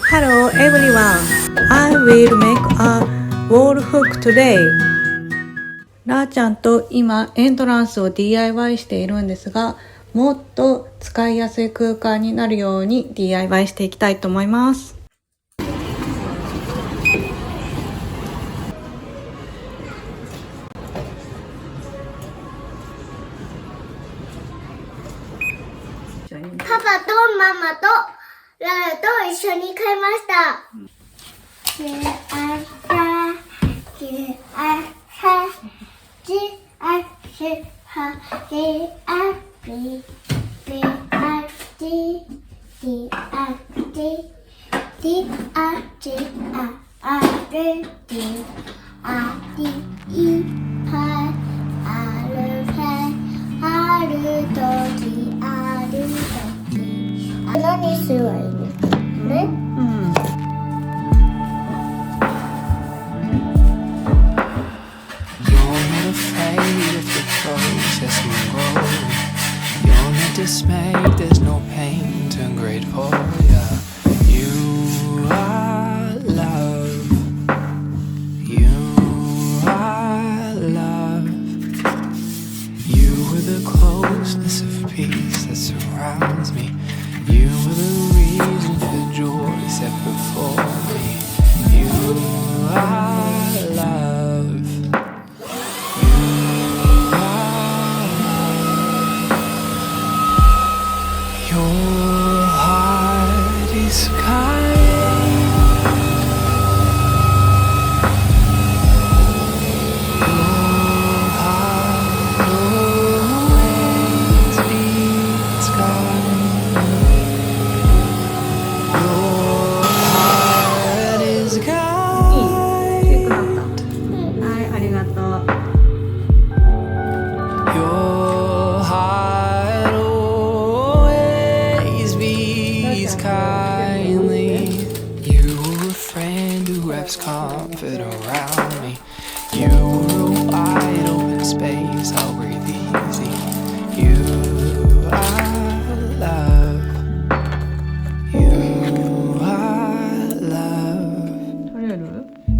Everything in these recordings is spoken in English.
Hello everyone. I will make a wall hook today. ラーちゃんと今エントランスを DIY しているんですが、もっと使いやすい空間になるように DIY していきたいと思います。パパとママとララと一緒に買いました。何すればいいんですかね。Dismayed, there's no pain, turn grateful, yeah. You are love. You are love. You were the closeness of peace that surrounds me. You were the reason for joy set before me. You are love. Your heart is kind. Your heart always beats kind. Your heart is kind. いい、なった。はい、ありがとう。Your heart kindly. You were a friend who wraps comfort around me. You were a wide open space, I'll breathe easy. You are love. You are love. 取れる？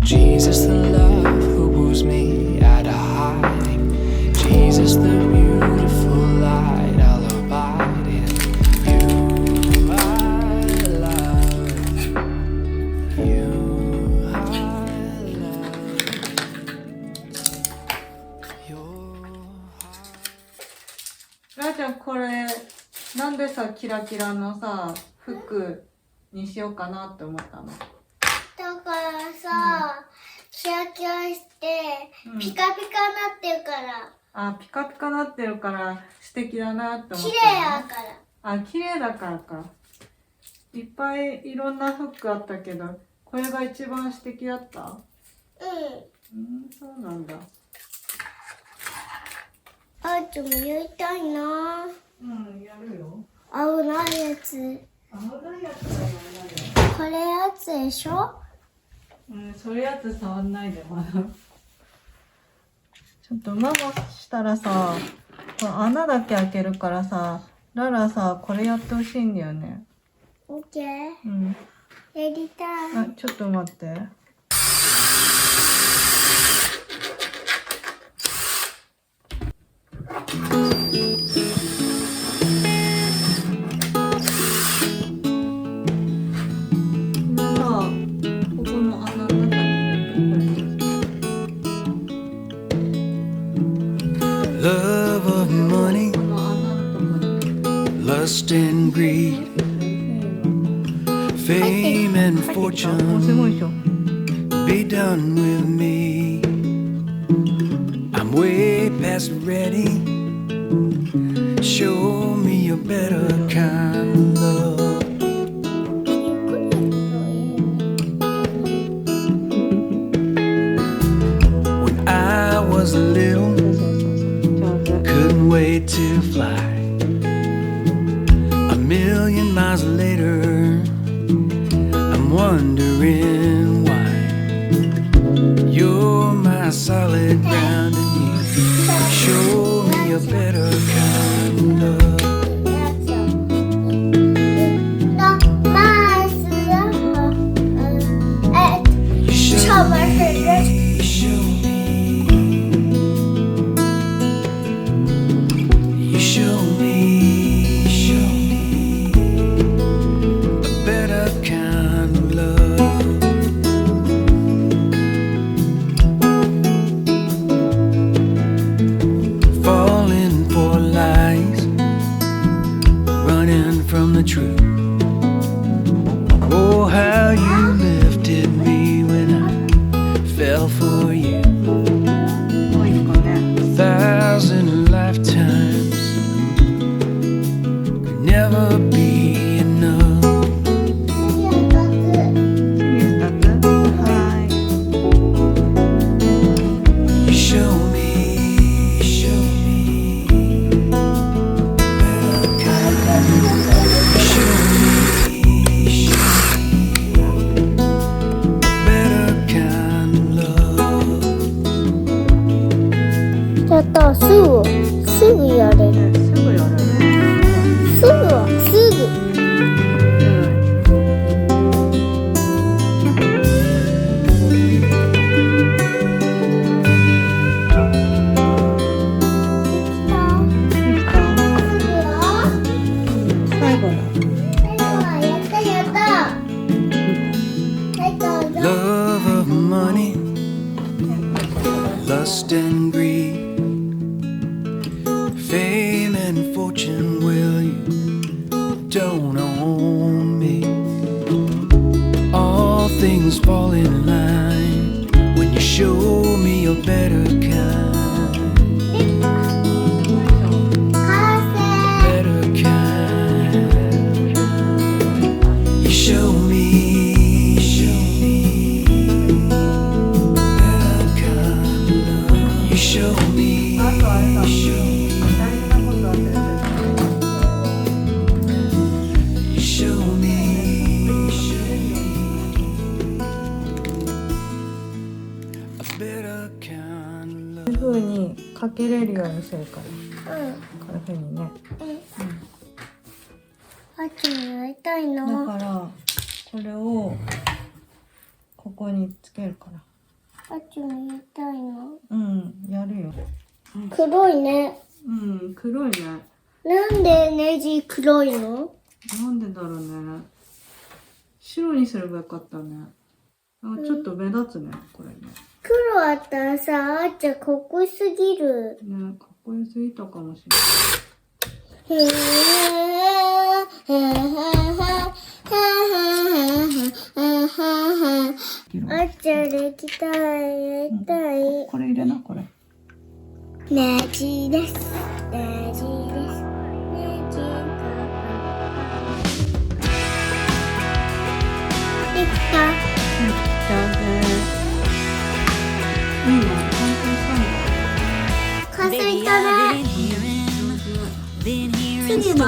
Jesus the love who woos me out of hiding. Jesus the beautiful light I'll abide in.ラーちゃん、これなんでさキラキラのさ服にしようかなって思ったの？だからさ、キラキラしてピカピカなってるから。あ、ピカピカなってるから素敵だなって思ったの。綺麗だから。あ、綺麗だからか。いっぱいいろんなフックあったけど、これが一番素敵だった？そうなんだ。あーちゃんもやりたいな。やるよ。危ないやつ。危ないやつはやらないよ。これやつでしょ？そういうやつ触んないでまだ。ちょっとママしたらさ、この穴だけ開けるからさ、ララさ、これやってほしいんだよね。オッケー。やりたい。あ、ちょっと待って。Love of money, lust and greed, fame and fortune, be done with me. I'm way past ready. Show me a better kind of love. When I was little, couldn't wait to fly. A million miles later, I'm wondering why. You're my solid ground and you show me a better kind of love. things fall in line when you show me a better kind. Better kind. You show me better kind of love. You show me.こういう風にかけれるようにするから、こういう風にね。あっちにやりたいの。だからこれをここにつけるから。あっちにやりたいの。やるよ。黒いね。黒いね。なんでネジ黒いの？なんでだろうね。白にすればよかったね。ちょっと目立つね、これね。黒あったらさ、あっちゃんかっこよすぎる。ね、かっこよすぎたかもしへーあっちゃんできたい、やりたい。これ入れな、これ。ネジです。ネジです。ネジが。できた。じゃあね。いいね、完成したね。次は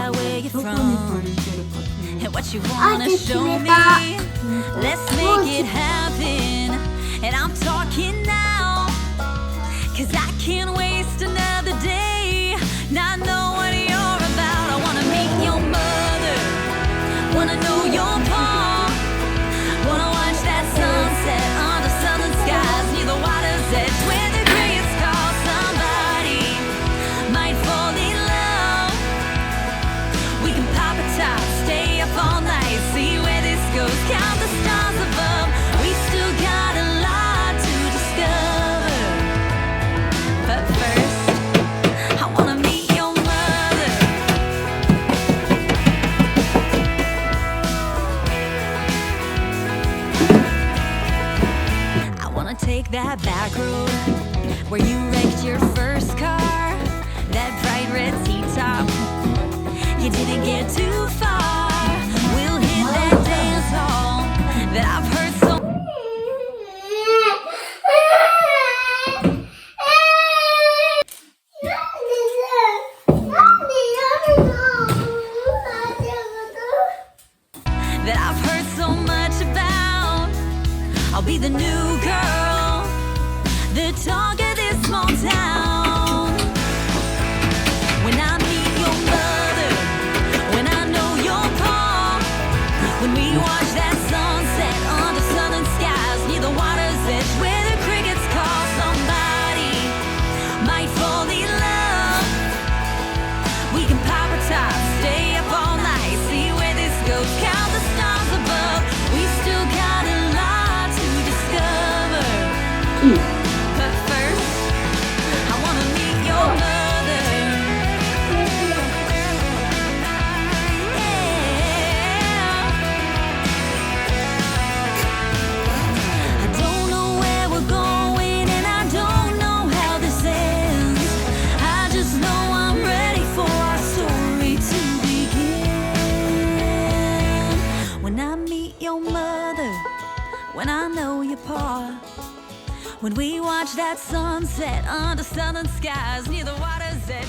どこに取り付けるかっていうの。あっち決めた。Let's make it happen. And I'm talking now. Cause I can't waste another day. Not know what you're about. I wanna meet your mother. Wanna know your pa. Wanna watch that sunset under southern skies near the water's edge where the crickets call somebody. Might fall in love. We can pop a top, stay up all night, see where this goes. Count the stars above. We still got a lot to discover. But first, I wanna meet your mother. I wanna take that back road where you wrecked your first car. That bright red T-top. You didn't get too far. We'll hit that dance hall that I've heard so. なんでやるの？あっちゃんがどう？ That I've heard so much about. I'll be the new girl, the talk of this small town. When I meet your mother, when I know your pa, when we watch that sunset under southern skies near the water's edge where the crickets call somebody, might fall in love. We can pop a top, stay up all night, see where this goes. Count the stars above. We still got a lot to discover. But first, I wanna meet your mother. Yeah. I don't know where we're going, and I don't know how this ends. I just know I'm ready for our story to begin. When I meet your mother, when I know your pa, when we watch that sunset under southern skies near the water's edge.